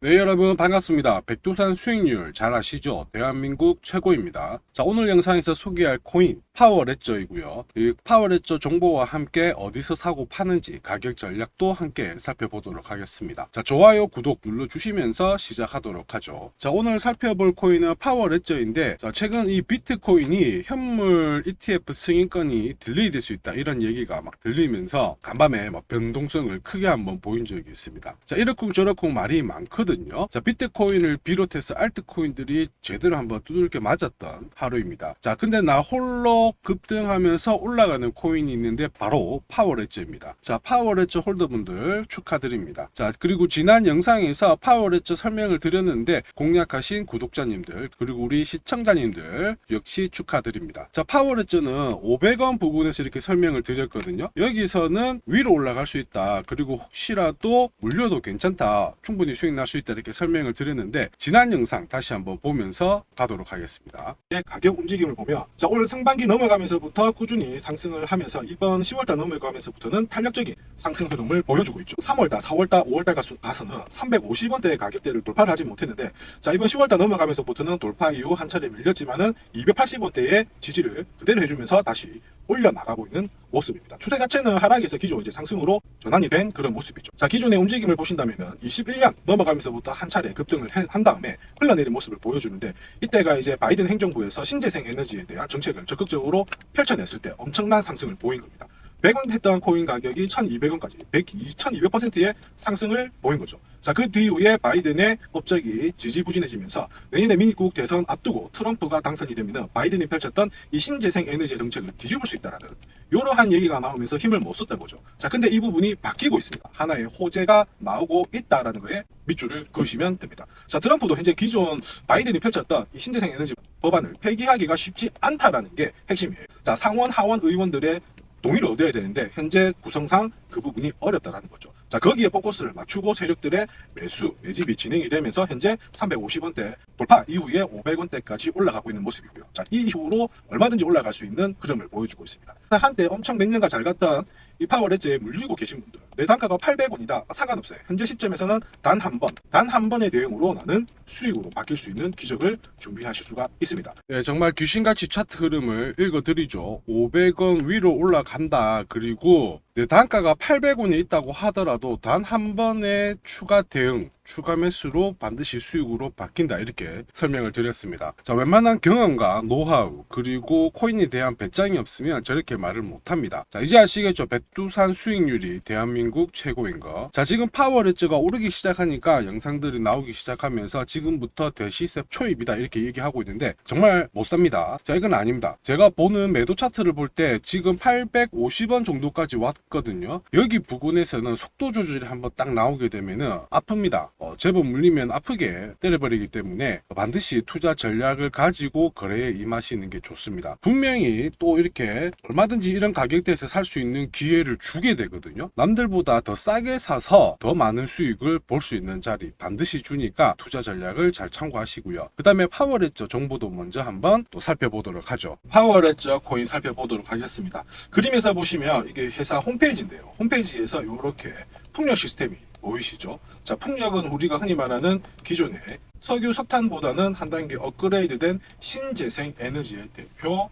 네, 여러분 반갑습니다. 백두산 수익률 잘 아시죠? 대한민국 최고입니다. 자, 오늘 영상에서 소개할 코인 파워레저이고요. 이 파워레저 정보와 함께 어디서 사고 파는지 가격 전략도 함께 살펴보도록 하겠습니다. 자, 좋아요, 구독 눌러주시면서 시작하도록 하죠. 자, 오늘 살펴볼 코인은 파워레저인데, 자, 최근 이 비트코인이 현물 ETF 승인권이 딜레이될 수 있다 이런 얘기가 막 들리면서 간밤에 막 변동성을 크게 한번 보인 적이 있습니다. 자, 이러쿵 저러쿵 말이 많거든요. 자, 비트코인을 비롯해서 알트코인들이 제대로 한번 두들겨 맞았던 하루입니다. 자, 근데 나 홀로 급등하면서 올라가는 코인이 있는데 바로 파워레저입니다. 자, 파워레저 홀더분들 축하드립니다. 자, 그리고 지난 영상에서 파워레저 설명을 드렸는데 공략하신 구독자님들 그리고 우리 시청자님들 역시 축하드립니다. 자, 파워레저는 500원 부근에서 이렇게 설명을 드렸거든요. 여기서는 위로 올라갈 수 있다. 그리고 혹시라도 물려도 괜찮다. 충분히 수익 날 수 있다. 이렇게 설명을 드렸는데 지난 영상 다시 한번 보면서 가도록 하겠습니다. 가격 움직임을 보면 올 상반기 넘어가면서부터 꾸준히 상승을 하면서 이번 10월달 넘어가면서부터는 탄력적인 상승 흐름을 보여주고 있죠. 3월달, 4월달, 5월달 가서는 350원대의 가격대를 돌파를 하지 못했는데, 자, 이번 10월달 넘어가면서부터는 돌파 이후 한 차례 밀렸지만은 280원대의 지지를 그대로 해주면서 다시 올려나가고 있는 모습입니다. 추세 자체는 하락에서 기존 상승으로 전환이 된 그런 모습이죠. 자, 기존의 움직임을 보신다면은 21년 넘어가면서부터 한 차례 급등을 한 다음에 흘러내린 모습을 보여주는데, 이때가 이제 바이든 행정부에서 신재생 에너지에 대한 정책을 적극적으로 펼쳐냈을 때 엄청난 상승을 보인 겁니다. 100원 했던 코인 가격이 1200원까지 1200%의 상승을 보인 거죠. 자, 그 뒤후에 바이든의 업적이 지지부진해지면서 내년에 미국 대선 앞두고 트럼프가 당선이 되면 바이든이 펼쳤던 이 신재생 에너지 정책을 뒤집을 수 있다라는 이러한 얘기가 나오면서 힘을 못 썼던 거죠. 자, 근데 이 부분이 바뀌고 있습니다. 하나의 호재가 나오고 있다라는 거에 밑줄을 그으시면 됩니다. 자, 트럼프도 현재 기존 바이든이 펼쳤던 이 신재생 에너지 법안을 폐기하기가 쉽지 않다라는 게 핵심이에요. 자, 상원 하원 의원들의 동의를 얻어야 되는데 현재 구성상 그 부분이 어렵다라는 거죠. 자, 거기에 포커스를 맞추고 세력들의 매집이 진행이 되면서 현재 350원대 돌파 이후에 500원대까지 올라가고 있는 모습이고요. 자, 이 이후로 얼마든지 올라갈 수 있는 흐름을 보여주고 있습니다. 한때 엄청 몇 년간 잘 갔던 이 파워레저에 물리고 계신 분들, 내 단가가 800원이다 상관없어요. 현재 시점에서는 단 한 번의 대응으로 나는 수익으로 바뀔 수 있는 기적을 준비하실 수가 있습니다. 네, 정말 귀신같이 차트 흐름을 읽어드리죠. 500원 위로 올라간다. 그리고 내 단가가 800원이 있다고 하더라도 단 한 번의 추가 대응, 추가 매수로 반드시 수익으로 바뀐다. 이렇게 설명을 드렸습니다. 자, 웬만한 경험과 노하우 그리고 코인에 대한 배짱이 없으면 저렇게 말을 못합니다. 자, 이제 아시겠죠? 백두산 수익률이 대한민국 최고인 거. 자, 지금 파워레저가 오르기 시작하니까 영상들이 나오기 시작하면서 지금부터 대시세 초입이다 이렇게 얘기하고 있는데 정말 못 삽니다. 자, 이건 아닙니다. 제가 보는 매도 차트를 볼 때 지금 850원 정도까지 왔거든요. 여기 부근에서는 속도 조절이 한번 딱 나오게 되면은 아픕니다. 제법 물리면 아프게 때려버리기 때문에 반드시 투자 전략을 가지고 거래에 임하시는 게 좋습니다. 분명히 또 이렇게 얼마든지 이런 가격대에서 살 수 있는 기회를 주게 되거든요. 남들보다 더 싸게 사서 더 많은 수익을 볼 수 있는 자리 반드시 주니까 투자 전략을 잘 참고하시고요. 그 다음에 파워레저 정보도 먼저 한번 또 살펴보도록 하죠. 파워레저 코인 살펴보도록 하겠습니다. 그림에서 보시면 이게 회사 홈페이지인데요. 홈페이지에서 이렇게 풍력 시스템이 보이시죠? 자, 풍력은 우리가 흔히 말하는 기존의 석유, 석탄보다는 한 단계 업그레이드된 신재생 에너지의 대표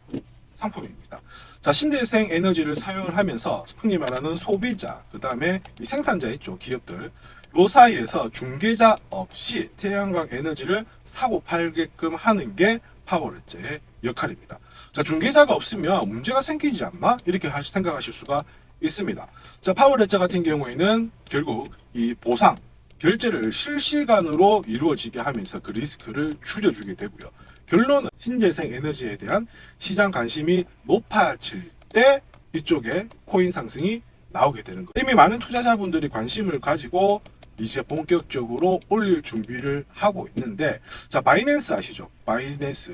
상품입니다. 자, 신재생 에너지를 사용을 하면서 흔히 말하는 소비자, 그 다음에 이 생산자 있죠, 기업들, 요 사이에서 중개자 없이 태양광 에너지를 사고 팔게끔 하는 게 파워레저의 역할입니다. 자, 중개자가 없으면 문제가 생기지 않나? 이렇게 생각하실 수가 있습니다. 자, 파워레저 같은 경우에는 결국 이 보상, 결제를 실시간으로 이루어지게 하면서 그 리스크를 줄여주게 되고요. 결론은 신재생 에너지에 대한 시장 관심이 높아질 때 이쪽에 코인 상승이 나오게 되는 거예요. 이미 많은 투자자분들이 관심을 가지고 이제 본격적으로 올릴 준비를 하고 있는데, 자, 바이낸스 아시죠? 바이낸스.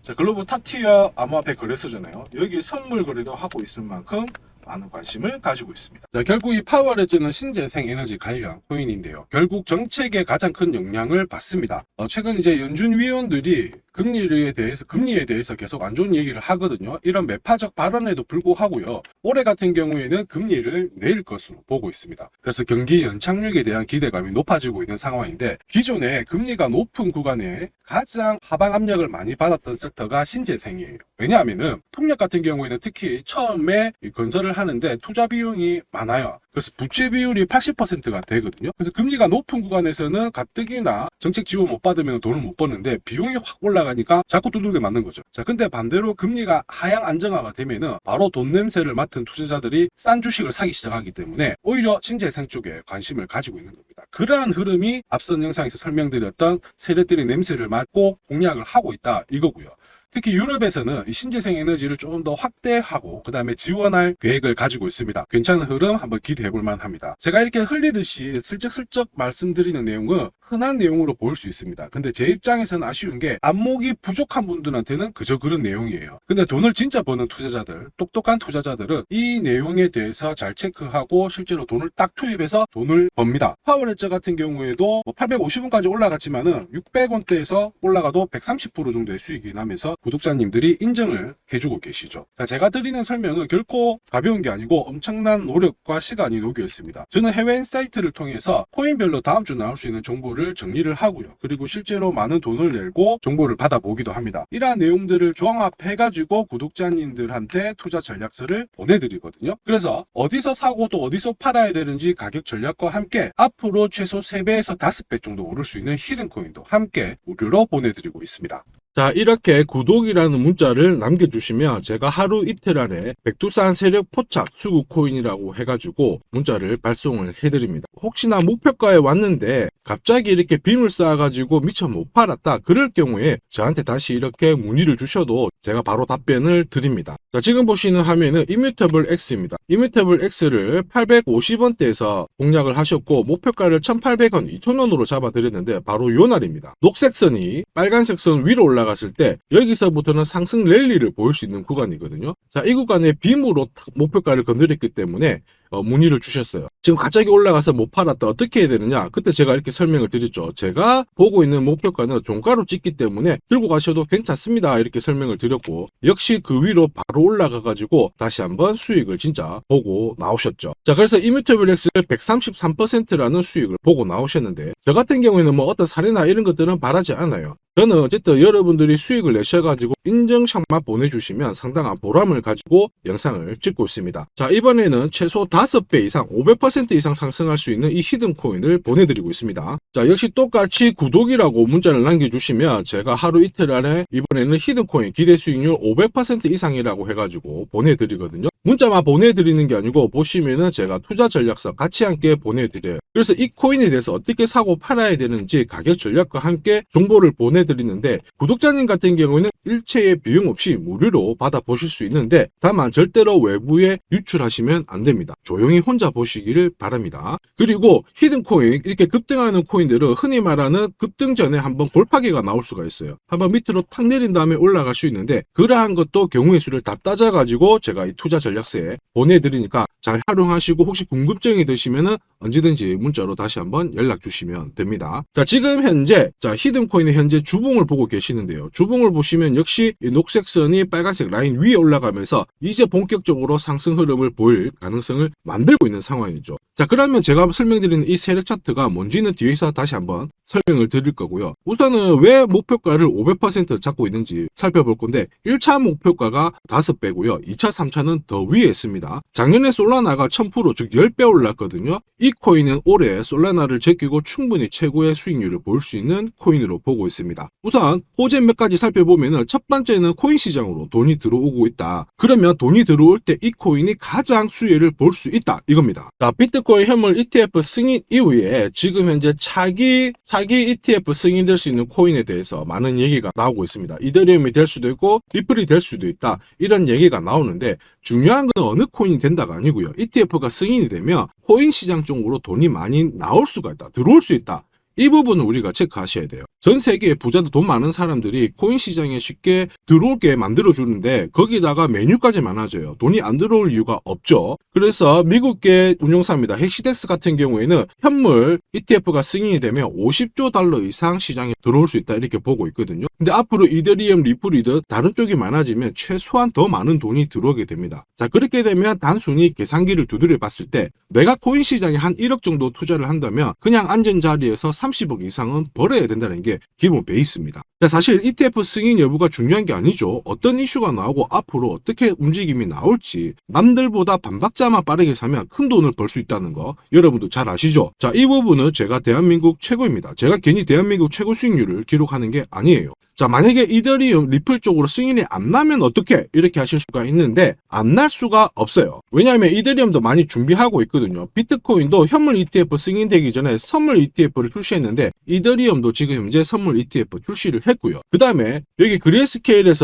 자, 글로벌 탑티어 암호화폐 거래소잖아요. 여기 선물 거래도 하고 있을 만큼 많은 관심을 가지고 있습니다. 자, 결국 이 파워레저는 신재생 에너지 관련 코인인데요. 결국 정책에 가장 큰 영향을 받습니다. 최근 이제 연준 위원들이 금리에 대해서 계속 안 좋은 얘기를 하거든요. 이런 매파적 발언에도 불구하고요. 올해 같은 경우에는 금리를 내릴 것으로 보고 있습니다. 그래서 경기 연착륙에 대한 기대감이 높아지고 있는 상황인데, 기존에 금리가 높은 구간에 가장 하방 압력을 많이 받았던 섹터가 신재생이에요. 왜냐하면은 풍력 같은 경우에는 특히 처음에 이 건설을 하는데 투자 비용이 많아요. 그래서 부채 비율이 80%가 되거든요. 그래서 금리가 높은 구간에서는 가뜩이나 정책 지원 못 받으면 돈을 못 버는데 비용이 확 올라가니까 자꾸 두들겨 맞는 거죠. 자, 근데 반대로 금리가 하향 안정화가 되면은 바로 돈 냄새를 맡은 투자자들이 싼 주식을 사기 시작하기 때문에 오히려 신재생 쪽에 관심을 가지고 있는 겁니다. 그러한 흐름이 앞선 영상에서 설명드렸던 세력들의 냄새를 맡고 공략을 하고 있다 이거고요. 특히 유럽에서는 이 신재생 에너지를 조금 더 확대하고 그 다음에 지원할 계획을 가지고 있습니다. 괜찮은 흐름 한번 기대해 볼 만합니다. 제가 이렇게 흘리듯이 슬쩍슬쩍 말씀드리는 내용은 흔한 내용으로 보일 수 있습니다. 근데 제 입장에서는 아쉬운 게 안목이 부족한 분들한테는 그저 그런 내용이에요. 근데 돈을 진짜 버는 투자자들, 똑똑한 투자자들은 이 내용에 대해서 잘 체크하고 실제로 돈을 딱 투입해서 돈을 법니다. 파워레저 같은 경우에도 850원까지 올라갔지만은 600원대에서 올라가도 130% 정도의 수익이 나면서 구독자님들이 인정을 해주고 계시죠. 자, 제가 드리는 설명은 결코 가벼운 게 아니고 엄청난 노력과 시간이 녹여 있습니다. 저는 해외 인사이트를 통해서 코인별로 다음 주 나올 수 있는 정보를 정리를 하고요. 그리고 실제로 많은 돈을 내고 정보를 받아보기도 합니다. 이러한 내용들을 종합해가지고 구독자님들한테 투자 전략서를 보내드리거든요. 그래서 어디서 사고 또 어디서 팔아야 되는지 가격 전략과 함께 앞으로 최소 3배에서 5배 정도 오를 수 있는 히든코인도 함께 무료로 보내드리고 있습니다. 자, 이렇게 구독이라는 문자를 남겨주시면 제가 하루 이틀 안에 백두산 세력 포착 수급 코인이라고 해가지고 문자를 발송을 해드립니다. 혹시나 목표가에 왔는데 갑자기 이렇게 빔을 쌓아가지고 미처 못 팔았다 그럴 경우에 저한테 다시 이렇게 문의를 주셔도 제가 바로 답변을 드립니다. 자, 지금 보시는 화면은 이뮤터블 X입니다. 이뮤터블 X를 850원대에서 공략을 하셨고 목표가를 1800원, 2000원으로 잡아드렸는데 바로 요 날입니다. 녹색 선이 빨간색 선 위로 올라갔을 때 여기서부터는 상승 랠리를 보일 수 있는 구간이거든요. 자, 이 구간에 빔으로 목표가를 건드렸기 때문에 문의를 주셨어요. 지금 갑자기 올라가서 못 팔았다 어떻게 해야 되느냐, 그때 제가 이렇게 설명을 드렸죠. 제가 보고 있는 목표가는 종가로 찍기 때문에 들고 가셔도 괜찮습니다 이렇게 설명을 드렸고, 역시 그 위로 바로 올라가 가지고 다시 한번 수익을 진짜 보고 나오셨죠. 자, 그래서 이뮤터블 X를 133%라는 수익을 보고 나오셨는데, 저 같은 경우에는 뭐 어떤 사례나 이런 것들은 바라지 않아요. 저는 어쨌든 여러분들이 수익을 내셔가지고 인증샷만 보내주시면 상당한 보람을 가지고 영상을 찍고 있습니다. 자, 이번에는 최소 5배 이상 500% 이상 상승할 수 있는 이 히든코인을 보내드리고 있습니다. 자, 역시 똑같이 구독이라고 문자를 남겨주시면 제가 하루 이틀 안에 이번에는 히든코인 기대 수익률 500% 이상이라고 해가지고 보내드리거든요. 문자만 보내드리는 게 아니고 보시면은 제가 투자 전략서 같이 함께 보내드려요. 그래서 이 코인에 대해서 어떻게 사고 팔아야 되는지 가격 전략과 함께 정보를 보내드리는데, 구독자님 같은 경우에는 일체의 비용 없이 무료로 받아보실 수 있는데 다만 절대로 외부에 유출하시면 안 됩니다. 조용히 혼자 보시기를 바랍니다. 그리고 히든코인 이렇게 급등하는 코인들은 흔히 말하는 급등 전에 한번 골파기가 나올 수가 있어요. 한번 밑으로 탁 내린 다음에 올라갈 수 있는데 그러한 것도 경우의 수를 다 따져가지고 제가 이 투자 전략서에 보내드리니까 잘 활용하시고, 혹시 궁금증이 드시면은 언제든지 문자로 다시 한번 연락 주시면 됩니다. 자, 지금 현재 히든코인의 현재 주봉을 보고 계시는데요. 주봉을 보시면 역시 이 녹색 선이 빨간색 라인 위에 올라가면서 이제 본격적으로 상승 흐름을 보일 가능성을 만들고 있는 상황이죠. 자, 그러면 제가 설명드리는 이 세력 차트가 뭔지는 뒤에서 다시 한번 설명을 드릴 거고요. 우선은 왜 목표가를 500% 잡고 있는지 살펴볼 건데, 1차 목표가가 5배고요. 2차, 3차는 더 위에 있습니다. 작년에 솔라나가 1000%, 즉 10배 올랐거든요. 이 코인은 올해 솔라나를 제끼고 충분히 최고의 수익률을 볼 수 있는 코인으로 보고 있습니다. 우선 호재 몇 가지 살펴보면은, 첫 번째는 코인 시장으로 돈이 들어오고 있다. 그러면 돈이 들어올 때 이 코인이 가장 수혜를 볼 수 있다 이겁니다. 자, 비트코인 현물 ETF 승인 이후에 지금 현재 차기 ETF 승인될 수 있는 코인에 대해서 많은 얘기가 나오고 있습니다. 이더리움이 될 수도 있고 리플이 될 수도 있다 이런 얘기가 나오는데, 중요한 건 어느 코인이 된다가 아니고요. ETF가 승인이 되면 코인 시장 쪽으로 돈이 많이 나올 수가 있다, 들어올 수 있다. 이 부분은 우리가 체크하셔야 돼요. 전 세계의 부자도 돈 많은 사람들이 코인 시장에 쉽게 들어오게 만들어주는데 거기다가 메뉴까지 많아져요. 돈이 안 들어올 이유가 없죠. 그래서 미국계 운용사입니다. 헥시덱스 같은 경우에는 현물 ETF가 승인이 되면 50조 달러 이상 시장에 들어올 수 있다 이렇게 보고 있거든요. 근데 앞으로 이더리움, 리플이든 다른 쪽이 많아지면 최소한 더 많은 돈이 들어오게 됩니다. 자, 그렇게 되면 단순히 계산기를 두드려 봤을 때 내가 코인 시장에 한 1억 정도 투자를 한다면 그냥 앉은 자리에서 30억 이상은 벌어야 된다는 게 기본 베이스입니다. 자, 사실 ETF 승인 여부가 중요한 게 아니죠. 어떤 이슈가 나오고 앞으로 어떻게 움직임이 나올지 남들보다 반박자만 빠르게 사면 큰 돈을 벌 수 있다는 거 여러분도 잘 아시죠? 자, 이 부분은 제가 대한민국 최고입니다. 제가 괜히 대한민국 최고 수익률을 기록하는 게 아니에요. 자, 만약에 이더리움, 리플 쪽으로 승인이 안 나면 어떻게 이렇게 하실 수가 있는데 안 날 수가 없어요. 왜냐하면 이더리움도 많이 준비하고 있거든요. 비트코인도 현물 ETF 승인되기 전에 선물 ETF를 출시했는데 이더리움도 지금 현재 선물 ETF 출시를 했고요. 그 다음에 여기 그레이스케일이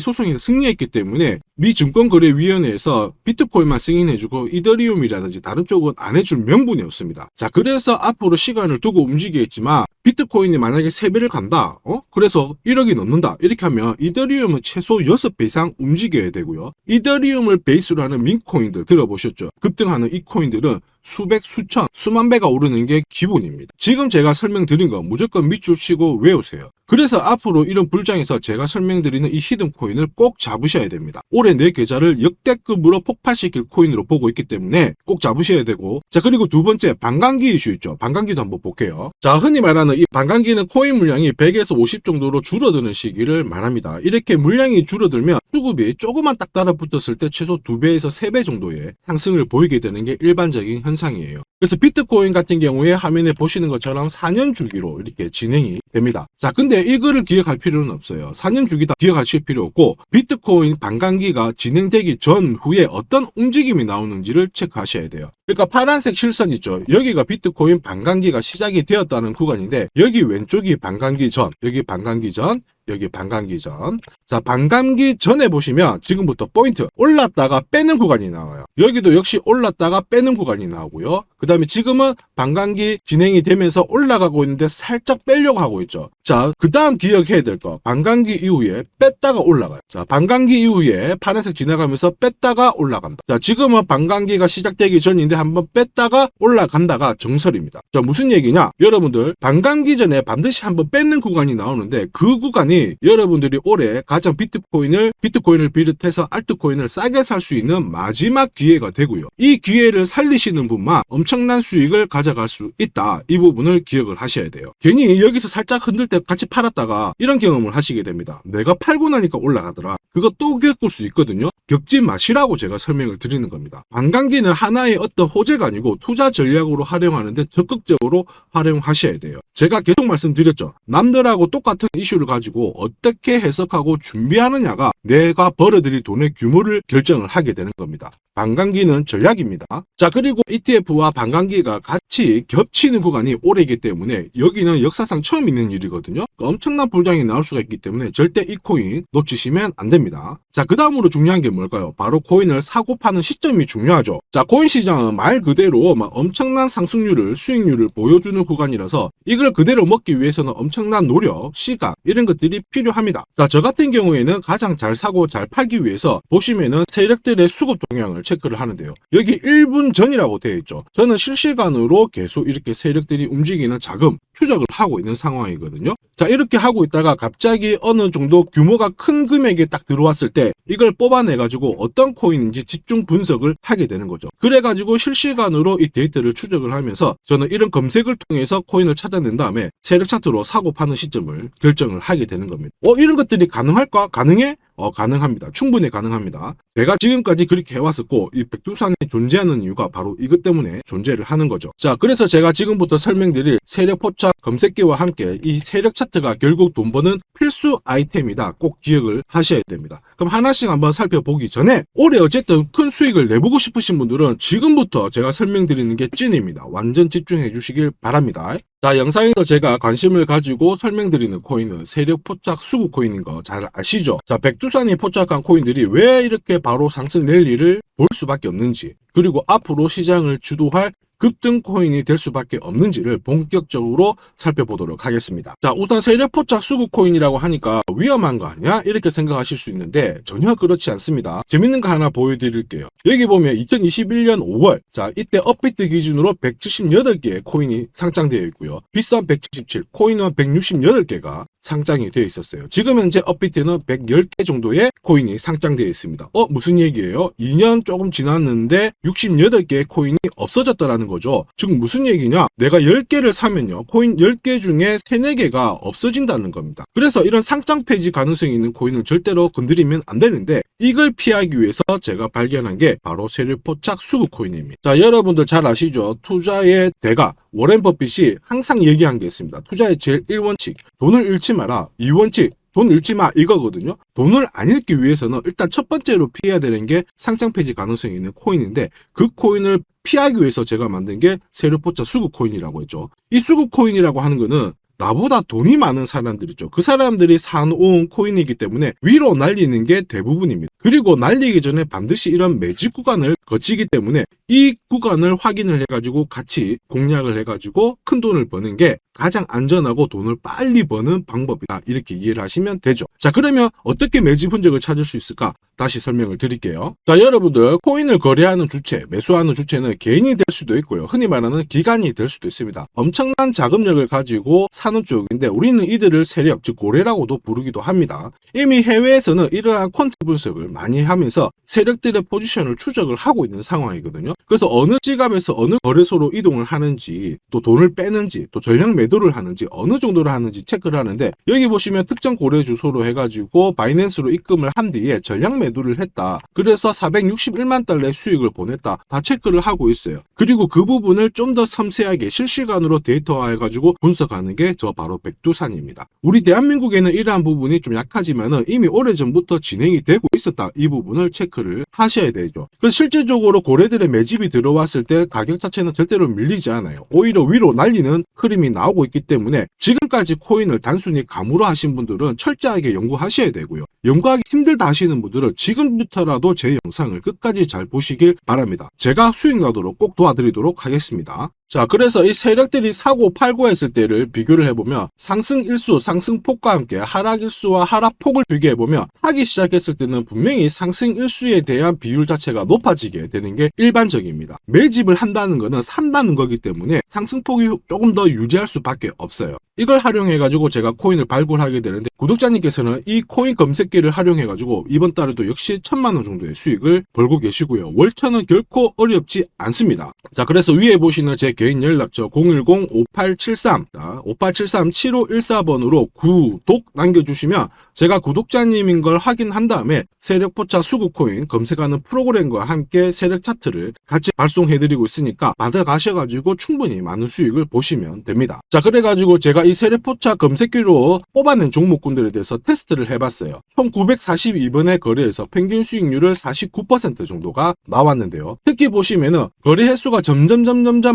소송에서 승리했기 때문에 미 증권거래위원회에서 비트코인만 승인해주고 이더리움이라든지 다른 쪽은 안 해줄 명분이 없습니다. 자, 그래서 앞으로 시간을 두고 움직이겠지만 비트코인이 만약에 3배를 간다. 그래서 1억이 넘는다. 이렇게 하면 이더리움은 최소 6배 이상 움직여야 되고요. 이더리움을 베이스로 하는 민코인들 들어보셨죠? 급등하는 이 코인들은 수백, 수천, 수만 배가 오르는 게 기본입니다. 지금 제가 설명드린 거 무조건 밑줄 치고 외우세요. 그래서 앞으로 이런 불장에서 제가 설명드리는 이 히든 코인을 꼭 잡으셔야 됩니다. 올해 내 계좌를 역대급으로 폭발시킬 코인으로 보고 있기 때문에 꼭 잡으셔야 되고, 자, 그리고 두 번째 반감기 이슈 있죠. 반감기도 한번 볼게요. 자, 흔히 말하는 이 반감기는 코인 물량이 100에서 50 정도로 줄어드는 시기를 말합니다. 이렇게 물량이 줄어들면 수급이 조금만 딱 달라붙었을 때 최소 2배에서 3배 정도의 상승을 보이게 되는 게 일반적인 현상이에요. 그래서 비트코인 같은 경우에 화면에 보시는 것처럼 4년 주기로 이렇게 진행이 됩니다. 자, 근데 이거를 기억할 필요는 없어요. 4년 주기 다 기억하실 필요 없고 비트코인 반감기가 진행되기 전후에 어떤 움직임이 나오는지를 체크하셔야 돼요. 그러니까 파란색 실선 있죠. 여기가 비트코인 반감기가 시작이 되었다는 구간인데 여기 왼쪽이 반감기 전, 여기 반감기 전, 여기 반감기 전. 자, 반감기 전에 보시면 지금부터 포인트 올랐다가 빼는 구간이 나와요. 여기도 역시 올랐다가 빼는 구간이 나오고요. 그 다음에 지금은 반감기 진행이 되면서 올라가고 있는데 살짝 빼려고 하고 있죠. 자, 그 다음 기억해야 될 거, 반감기 이후에 뺐다가 올라가요. 자, 반감기 이후에 파란색 지나가면서 뺐다가 올라간다. 자, 지금은 반감기가 시작되기 전인데 한번 뺐다가 올라간다가 정설입니다. 자, 무슨 얘기냐? 여러분들 반감기 전에 반드시 한번 뺏는 구간이 나오는데 그 구간이 여러분들이 올해 가장 비트코인을 비롯해서 알트코인을 싸게 살 수 있는 마지막 기회가 되고요. 이 기회를 살리시는 분만 엄청난 수익을 가져갈 수 있다. 이 부분을 기억을 하셔야 돼요. 괜히 여기서 살짝 흔들 때 같이 팔았다가 이런 경험을 하시게 됩니다. 내가 팔고 나니까 올라가더라. 그거 또 겪을 수 있거든요. 겪지 마시라고 제가 설명을 드리는 겁니다. 반감기는 하나의 어떤 호재가 아니고 투자 전략으로 활용하는데 적극적으로 활용하셔야 돼요. 제가 계속 말씀드렸죠. 남들하고 똑같은 이슈를 가지고 어떻게 해석하고 준비하느냐가 내가 벌어들일 돈의 규모를 결정을 하게 되는 겁니다. 반감기는 전략입니다. 자, 그리고 ETF와 반감기가 같이 겹치는 구간이 올해이기 때문에 여기는 역사상 처음 있는 일이거든요. 엄청난 불장이 나올 수가 있기 때문에 절대 이 코인 놓치시면 안 됩니다. 자, 그 다음으로 중요한 게 뭘까요? 바로 코인을 사고 파는 시점이 중요하죠. 자, 코인 시장은 말 그대로 엄청난 상승률을, 수익률을 보여주는 구간이라서 이걸 그대로 먹기 위해서는 엄청난 노력, 시간 이런 것들이 필요합니다. 자, 저 같은 경우에는 가장 잘 사고 잘 팔기 위해서 보시면은 세력들의 수급 동향을 체크를 하는데요. 여기 1분 전이라고 되어 있죠. 저는 실시간으로 계속 이렇게 세력들이 움직이는 자금 추적을 하고 있는 상황이거든요. 자, 이렇게 하고 있다가 갑자기 어느 정도 규모가 큰 금액이 딱 들어왔을 때 이걸 뽑아내가지고 어떤 코인인지 집중 분석을 하게 되는 거죠. 그래가지고 실시간으로 이 데이터를 추적을 하면서 저는 이런 검색을 통해서 코인을 찾아낸 다음에 세력 차트로 사고 파는 시점을 결정을 하게 되는 겁니다. 이런 것들이 가능할까? 가능해? 가능합니다. 충분히 가능합니다. 제가 지금까지 그렇게 해왔었고 이 백두산이 존재하는 이유가 바로 이것 때문에 존재를 하는 거죠. 자, 그래서 제가 지금부터 설명드릴 세력 포착 검색기와 함께 이 세력 차트가 결국 돈 버는 필수 아이템이다. 꼭 기억을 하셔야 됩니다. 그럼 하나씩 한번 살펴보기 전에 올해 어쨌든 큰 수익을 내보고 싶으신 분들은 지금부터 제가 설명드리는 게 찐입니다. 완전 집중해 주시길 바랍니다. 자, 영상에서 제가 관심을 가지고 설명드리는 코인은 세력 포착 수급 코인인 거 잘 아시죠? 자, 백두산이 포착한 코인들이 왜 이렇게 바로 상승 랠리를 볼 수밖에 없는지, 그리고 앞으로 시장을 주도할 급등 코인이 될 수밖에 없는지를 본격적으로 살펴보도록 하겠습니다. 자, 우선 세력포착 수급 코인이라고 하니까 위험한 거 아니야? 이렇게 생각하실 수 있는데 전혀 그렇지 않습니다. 재밌는 거 하나 보여드릴게요. 여기 보면 2021년 5월, 자, 이때 업비트 기준으로 178개의 코인이 상장되어 있고요. 비싼 177, 코인은 168개가 상장이 되어 있었어요. 지금 현재 업비트는 110개 정도의 코인이 상장되어 있습니다. 무슨 얘기예요? 2년 조금 지났는데 68개의 코인이 없어졌다라는 거죠. 즉 무슨 얘기냐? 내가 10개를 사면요, 코인 10개 중에 3, 4개가 없어진다는 겁니다. 그래서 이런 상장 폐지 가능성이 있는 코인은 절대로 건드리면 안 되는데, 이걸 피하기 위해서 제가 발견한 게 바로 세력포착 수급 코인입니다. 자, 여러분들 잘 아시죠? 투자의 대가 워렌 버핏이 항상 얘기한 게 있습니다. 투자의 제일 1원칙, 돈을 잃지 마라. 2원칙, 돈 잃지 마, 이거거든요. 돈을 안 잃기 위해서는 일단 첫 번째로 피해야 되는 게 상장 폐지 가능성이 있는 코인인데, 그 코인을 피하기 위해서 제가 만든 게 세력포착 수급 코인이라고 했죠. 이 수급 코인이라고 하는 거는 나보다 돈이 많은 사람들이죠. 그 사람들이 사놓은 코인이기 때문에 위로 날리는 게 대부분입니다. 그리고 날리기 전에 반드시 이런 매집 구간을 거치기 때문에 이 구간을 확인을 해가지고 같이 공략을 해가지고 큰 돈을 버는 게 가장 안전하고 돈을 빨리 버는 방법이다, 이렇게 이해를 하시면 되죠. 자, 그러면 어떻게 매집 흔적을 찾을 수 있을까? 다시 설명을 드릴게요. 자, 여러분들, 코인을 거래하는 주체, 매수하는 주체는 개인이 될 수도 있고요, 흔히 말하는 기관이 될 수도 있습니다. 엄청난 자금력을 가지고 사는 쪽인데 우리는 이들을 세력, 즉 고래라고도 부르기도 합니다. 이미 해외에서는 이러한 퀀트 분석을 많이 하면서 세력들의 포지션을 추적을 하고 있는 상황이거든요. 그래서 어느 지갑에서 어느 거래소로 이동을 하는지, 또 돈을 빼는지, 또 전량 매도를 하는지, 어느 정도를 하는지 체크를 하는데, 여기 보시면 특정 거래 주소로 해가지고 바이낸스로 입금을 한 뒤에 전량 매도를 했다, 그래서 461만 달러의 수익을 보냈다, 다 체크를 하고 있어요. 그리고 그 부분을 좀 더 섬세하게 실시간으로 데이터화해가지고 분석하는 게 저 바로 백두산입니다. 우리 대한민국에는 이러한 부분이 좀 약하지만은 이미 오래전부터 진행이 되고 있었다, 이 부분을 체크를 하셔야 되죠. 그래서 실질적으로 고래들의 매집이 들어왔을 때 가격 자체는 절대로 밀리지 않아요. 오히려 위로 날리는 흐름이 나오고 있기 때문에 지금까지 코인을 단순히 감으로 하신 분들은 철저하게 연구하셔야 되고요. 연구하기 힘들다 하시는 분들은 지금부터라도 제 영상을 끝까지 잘 보시길 바랍니다. 제가 수익 나도록 꼭 도와드리도록 하겠습니다. 자, 그래서 이 세력들이 사고 팔고 했을 때를 비교를 해보면 상승 일수, 상승폭과 함께 하락 일수와 하락폭을 비교해보면 사기 시작했을 때는 분명히 상승 일수에 대한 비율 자체가 높아지게 되는 게 일반적입니다. 매집을 한다는 거는 산다는 거기 때문에 상승폭이 조금 더 유지할 수밖에 없어요. 이걸 활용해가지고 제가 코인을 발굴하게 되는데, 구독자님께서는 이 코인 검색기를 활용해가지고 이번 달에도 역시 1000만원 정도의 수익을 벌고 계시고요. 월천은 결코 어렵지 않습니다. 자, 그래서 위에 보시는 제 개인 연락처 010-5873-7514번으로 구독 남겨주시면 제가 구독자님인 걸 확인한 다음에 세력포착 수급코인 검색하는 프로그램과 함께 세력 차트를 같이 발송해드리고 있으니까 받아가셔가지고 충분히 많은 수익을 보시면 됩니다. 자, 그래가지고 제가 이 세력포착 검색기로 뽑아낸 종목군들에 대해서 테스트를 해봤어요. 총 942번의 거래에서 평균 수익률을 49% 정도가 나왔는데요. 특히 보시면은 거래 횟수가 점점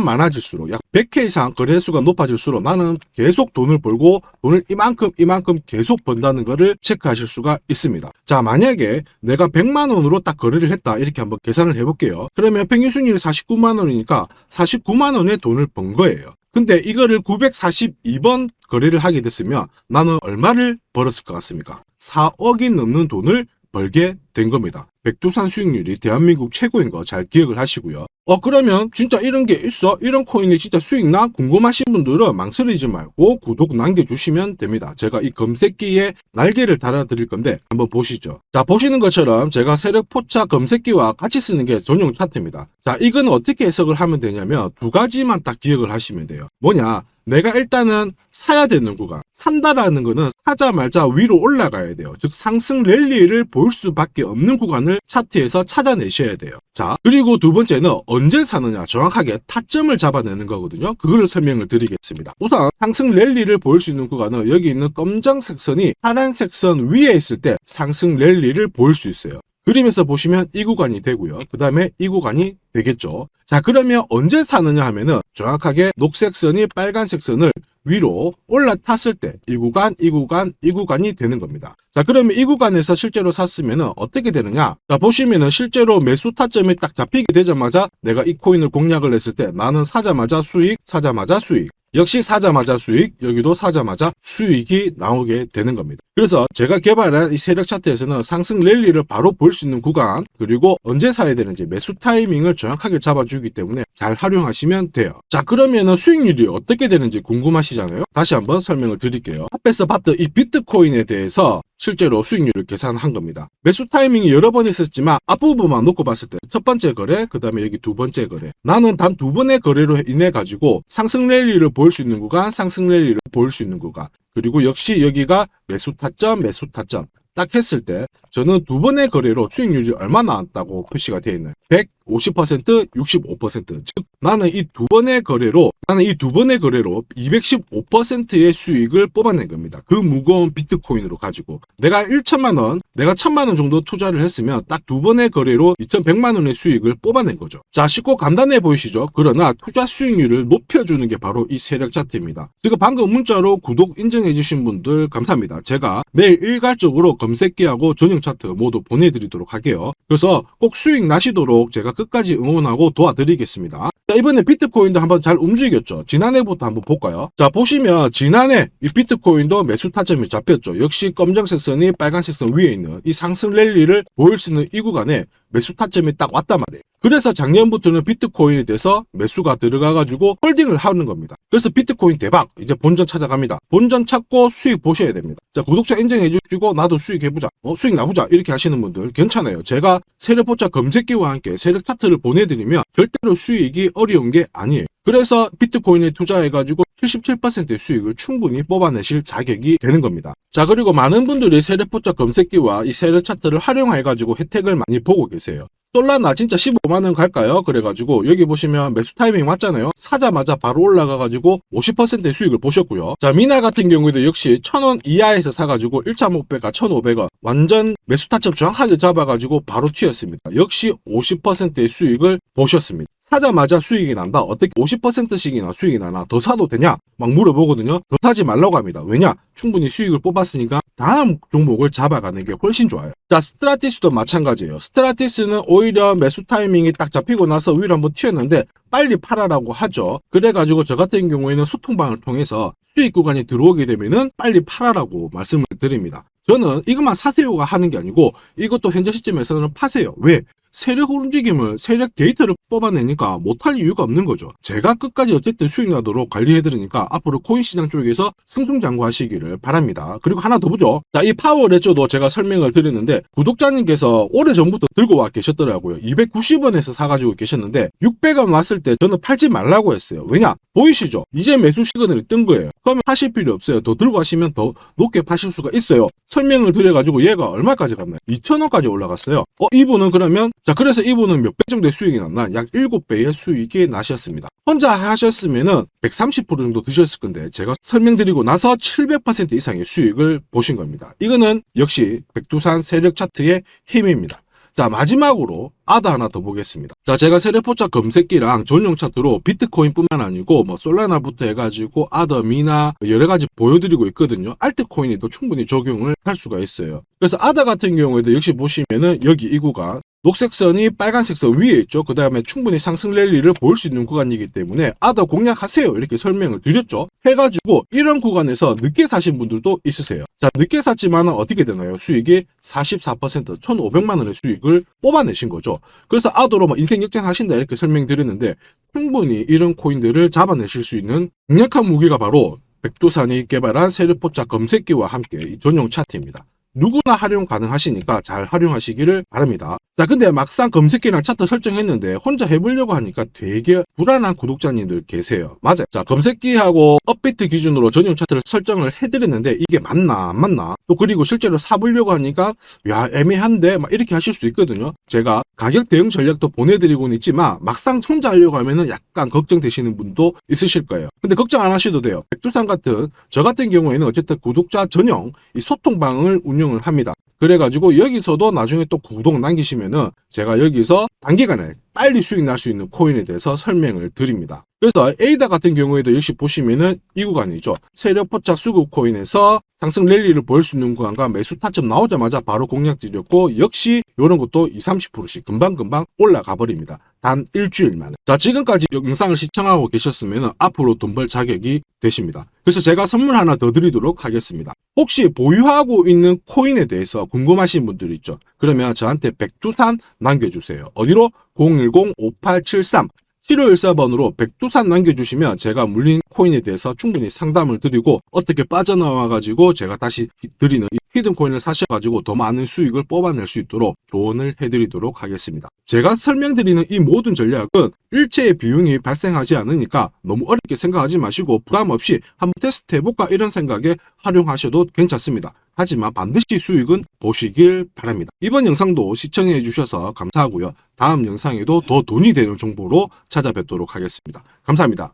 많아질수록 약 100회 이상 거래 횟수가 높아질수록 나는 계속 돈을 벌고 돈을 이만큼 계속 번다는 거를 체크하실 수가 있습니다. 자, 만약에 내가 100만원으로 딱 거래를 했다, 이렇게 한번 계산을 해볼게요. 그러면 평균 수익률이 49만원이니까 49만원의 돈을 번 거예요. 근데 이거를 942번 거래를 하게 됐으면 나는 얼마를 벌었을 것 같습니까? 4억이 넘는 돈을 벌게 된 겁니다. 백두산 수익률이 대한민국 최고인 거 잘 기억을 하시고요. 그러면 진짜 이런 게 있어? 이런 코인이 진짜 수익나? 궁금하신 분들은 망설이지 말고 구독 남겨주시면 됩니다. 제가 이 검색기에 날개를 달아드릴 건데 한번 보시죠. 자, 보시는 것처럼 제가 세력포착 검색기와 같이 쓰는 게 전용 차트입니다. 자, 이건 어떻게 해석을 하면 되냐면 두 가지만 딱 기억을 하시면 돼요. 뭐냐? 내가 일단은 사야 되는 구간, 산다라는 거는 사자마자 위로 올라가야 돼요. 즉 상승 랠리를 볼 수밖에 없는 구간을 차트에서 찾아내셔야 돼요. 자, 그리고 두 번째는 언제 사느냐, 정확하게 타점을 잡아내는 거거든요. 그거를 설명을 드리겠습니다. 우선 상승 랠리를 볼 수 있는 구간은 여기 있는 검정색 선이 파란색 선 위에 있을 때 상승 랠리를 볼 수 있어요. 그림에서 보시면 이 구간이 되고요. 그 다음에 이 구간이 되겠죠. 자, 그러면 언제 사느냐 하면은 정확하게 녹색 선이 빨간색 선을 위로 올라탔을 때 이 구간, 이 구간, 이 구간이 되는 겁니다. 자, 그러면 이 구간에서 실제로 샀으면 어떻게 되느냐? 자, 보시면은 실제로 매수 타점이 딱 잡히게 되자마자 내가 이 코인을 공략을 했을 때 나는 사자마자 수익, 사자마자 수익. 역시 사자마자 수익, 여기도 사자마자 수익이 나오게 되는 겁니다. 그래서 제가 개발한 이 세력 차트에서는 상승 랠리를 바로 볼 수 있는 구간, 그리고 언제 사야 되는지 매수 타이밍을 정확하게 잡아주기 때문에 잘 활용하시면 돼요. 자, 그러면은 수익률이 어떻게 되는지 궁금하시잖아요. 다시 한번 설명을 드릴게요. 앞에서 봤던 이 비트코인에 대해서 실제로 수익률을 계산한 겁니다. 매수 타이밍이 여러 번 있었지만 앞부분만 놓고 봤을 때 첫 번째 거래, 그 다음에 여기 두 번째 거래. 나는 단 두 번의 거래로 인해 가지고 상승 랠리를 볼 수 있는 구간, 상승 랠리를 볼 수 있는 구간. 그리고 역시 여기가 매수 타점, 매수 타점. 딱 했을 때 저는 두 번의 거래로 수익률이 얼마 나왔다고 표시가 되어 있나요? 150%, 65%. 즉 나는 이 두 번의 거래로 215%의 수익을 뽑아낸 겁니다. 그 무거운 비트코인으로 가지고 내가 1천만 원, 내가 1,000만 원 정도 투자를 했으면 딱 두 번의 거래로 2,100만 원의 수익을 뽑아낸 거죠. 자, 쉽고 간단해 보이시죠? 그러나 투자 수익률을 높여주는 게 바로 이 세력 차트입니다. 지금 방금 문자로 구독 인정해 주신 분들 감사합니다. 제가 매일 일괄적으로 검색기하고 전용 차트 모두 보내드리도록 할게요. 그래서 꼭 수익 나시도록 제가 끝까지 응원하고 도와드리겠습니다. 자, 이번에 비트코인도 한번 잘 움직였죠. 지난해부터 한번 볼까요? 자, 보시면 지난해 이 비트코인도 매수 타점이 잡혔죠. 역시 검정색 선이 빨간색 선 위에 있는 이 상승 랠리를 보일 수 있는 이 구간에 매수 타점이 딱 왔단 말이에요. 그래서 작년부터는 비트코인에 대해서 매수가 들어가가지고 홀딩을 하는 겁니다. 그래서 비트코인 대박! 이제 본전 찾아갑니다. 본전 찾고 수익 보셔야 됩니다. 자, 구독자 인정해주시고 나도 수익 해보자. 수익 나보자. 이렇게 하시는 분들 괜찮아요. 제가 세력포차 검색기와 함께 세력 차트를 보내드리면 절대로 수익이 어려운 게 아니에요. 그래서 비트코인에 투자해가지고 77%의 수익을 충분히 뽑아내실 자격이 되는 겁니다. 자, 그리고 많은 분들이 세력포차 검색기와 이 세력 차트를 활용해가지고 혜택을 많이 보고 계세요. 솔라나 진짜 15만원 갈까요? 그래가지고 여기 보시면 매수 타이밍 맞잖아요. 사자마자 바로 올라가가지고 50%의 수익을 보셨고요. 자, 미나 같은 경우에도 역시 1,000원 이하에서 사가지고 1.5배가 1,500원 완전 매수 타점 정확하게 잡아가지고 바로 튀었습니다. 역시 50%의 수익을 보셨습니다. 사자마자 수익이 난다. 어떻게 50%씩이나 수익이 나나? 더 사도 되냐? 막 물어보거든요. 더 사지 말라고 합니다. 왜냐? 충분히 수익을 뽑았으니까 다음 종목을 잡아가는 게 훨씬 좋아요. 자, 스트라티스도 마찬가지예요. 스트라티스는 오히려 매수 타이밍이 딱 잡히고 나서 위로 한번 튀었는데 빨리 팔아라고 하죠. 그래가지고 저 같은 경우에는 소통방을 통해서 수익 구간이 들어오게 되면은 빨리 팔아라고 말씀을 드립니다. 저는 이것만 사세요가 하는 게 아니고 이것도 현재 시점에서는 파세요. 왜? 세력 움직임을, 세력 데이터를 뽑아내니까 못할 이유가 없는 거죠. 제가 끝까지 어쨌든 수익 나도록 관리해드리니까 앞으로 코인 시장 쪽에서 승승장구하시기를 바랍니다. 그리고 하나 더 보죠. 자, 이 파워레저도 제가 설명을 드렸는데 구독자님께서 오래전부터 들고 와 계셨더라고요. 290원에서 사가지고 계셨는데 600원 왔을 때 저는 팔지 말라고 했어요. 왜냐? 보이시죠? 이제 매수 시그널이 뜬 거예요. 그러면 하실 필요 없어요. 더 들고 가시면 더 높게 파실 수가 있어요. 설명을 드려가지고 얘가 얼마까지 갔나요? 2,000원까지 올라갔어요. 이분은 그러면 자, 그래서 이분은 몇 배 정도의 수익이 났나? 약 7배의 수익이 나셨습니다. 혼자 하셨으면은 130% 정도 드셨을 건데 제가 설명드리고 나서 700% 이상의 수익을 보신 겁니다. 이거는 역시 백두산 세력 차트의 힘입니다. 자, 마지막으로 아더 하나 더 보겠습니다. 자, 제가 세력포차 검색기랑 전용 차트로 비트코인뿐만 아니고 뭐 솔라나부터 해가지고 아더, 미나 여러 가지 보여드리고 있거든요. 알트코인에도 충분히 적용을 할 수가 있어요. 그래서 아더 같은 경우에도 역시 보시면은 여기 이 구간 녹색 선이 빨간색 선 위에 있죠. 그 다음에 충분히 상승 랠리를 볼 수 있는 구간이기 때문에 아더 공략하세요. 이렇게 설명을 드렸죠. 해가지고 이런 구간에서 늦게 사신 분들도 있으세요. 자, 늦게 샀지만 어떻게 되나요? 수익이 44%, 1,500만 원의 수익을 뽑아내신 거죠. 그래서 아더로 뭐 인생 역전하신다 이렇게 설명드렸는데 충분히 이런 코인들을 잡아내실 수 있는 강력한 무기가 바로 백두산이 개발한 세력포차 검색기와 함께 이 전용 차트입니다. 누구나 활용 가능하시니까 잘 활용하시기를 바랍니다. 자, 근데 막상 검색기랑 차트 설정했는데 혼자 해보려고 하니까 되게 불안한 구독자님들 계세요. 맞아요. 자, 검색기하고 업비트 기준으로 전용 차트를 설정을 해드렸는데 이게 맞나 안 맞나? 또 그리고 실제로 사보려고 하니까 야, 애매한데 막 이렇게 하실 수 있거든요. 제가 가격 대응 전략도 보내드리고는 있지만 막상 혼자 하려고 하면은 약간 걱정되시는 분도 있으실 거예요. 근데 걱정 안 하셔도 돼요. 백두산 같은 저 같은 경우에는 어쨌든 구독자 전용 이 소통방을 운영을 합니다. 그래가지고 여기서도 나중에 또 구독 남기시면은 제가 여기서 단기간에 빨리 수익 날 수 있는 코인에 대해서 설명을 드립니다. 그래서 에이다 같은 경우에도 역시 보시면은 이 구간이죠. 세력 포착 수급 코인에서 상승 랠리를 보일 수 있는 구간과 매수 타점 나오자마자 바로 공략 드렸고, 역시 이런 것도 20, 30%씩 금방금방 올라가 버립니다. 단 일주일 만에. 자, 지금까지 영상을 시청하고 계셨으면 앞으로 돈 벌 자격이 되십니다. 그래서 제가 선물 하나 더 드리도록 하겠습니다. 혹시 보유하고 있는 코인에 대해서 궁금하신 분들 있죠? 그러면 저한테 백두산 남겨주세요. 어디로? 010-5873 7514번으로 백두산 남겨주시면 제가 물린 코인에 대해서 충분히 상담을 드리고, 어떻게 빠져나와가지고 제가 다시 드리는 이 히든 코인을 사셔가지고 더 많은 수익을 뽑아낼 수 있도록 조언을 해드리도록 하겠습니다. 제가 설명드리는 이 모든 전략은 일체의 비용이 발생하지 않으니까 너무 어렵게 생각하지 마시고 부담 없이 한번 테스트 해볼까 이런 생각에 활용하셔도 괜찮습니다. 하지만 반드시 수익은 보시길 바랍니다. 이번 영상도 시청해 주셔서 감사하고요. 다음 영상에도 더 돈이 되는 정보로 찾아뵙도록 하겠습니다. 감사합니다.